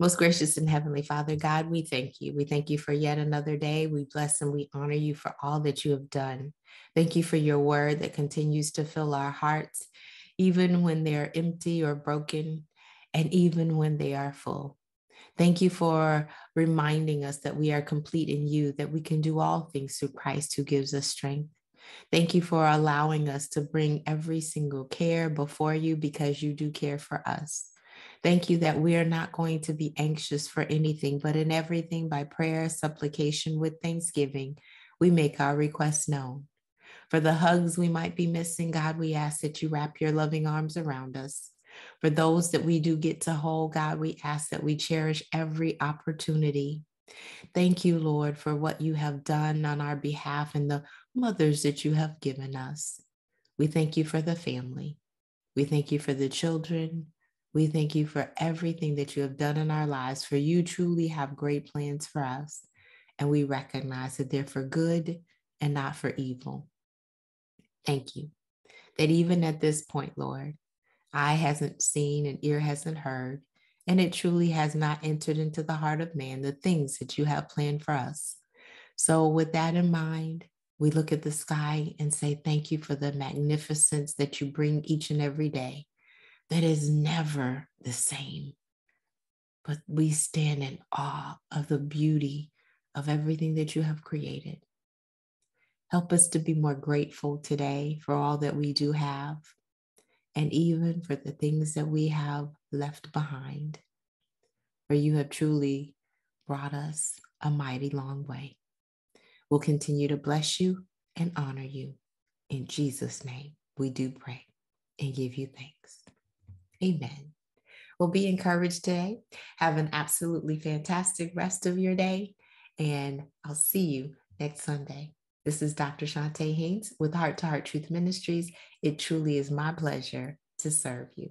Most gracious and heavenly Father, God, we thank you. We thank you for yet another day. We bless and we honor you for all that you have done. Thank you for your word that continues to fill our hearts, even when they're empty or broken, and even when they are full. Thank you for reminding us that we are complete in you, that we can do all things through Christ who gives us strength. Thank you for allowing us to bring every single care before you because you do care for us. Thank you that we are not going to be anxious for anything, but in everything by prayer, supplication, with thanksgiving, we make our requests known. For the hugs we might be missing, God, we ask that you wrap your loving arms around us. For those that we do get to hold, God, we ask that we cherish every opportunity. Thank you, Lord, for what you have done on our behalf and the mothers that you have given us. We thank you for the family. We thank you for the children. We thank you for everything that you have done in our lives, for you truly have great plans for us. And we recognize that they're for good and not for evil. Thank you that even at this point, Lord, eye hasn't seen and ear hasn't heard, and it truly has not entered into the heart of man the things that you have planned for us. So, with that in mind, we look at the sky and say, thank you for the magnificence that you bring each and every day that is never the same. But we stand in awe of the beauty of everything that you have created. Help us to be more grateful today for all that we do have, and even for the things that we have left behind. For you have truly brought us a mighty long way. We'll continue to bless you and honor you. In Jesus' name, we do pray and give you thanks. Amen. Well, be encouraged today. Have an absolutely fantastic rest of your day, and I'll see you next Sunday. This is Dr. Chonta Haynes with Heart Truth Ministries. It truly is my pleasure to serve you.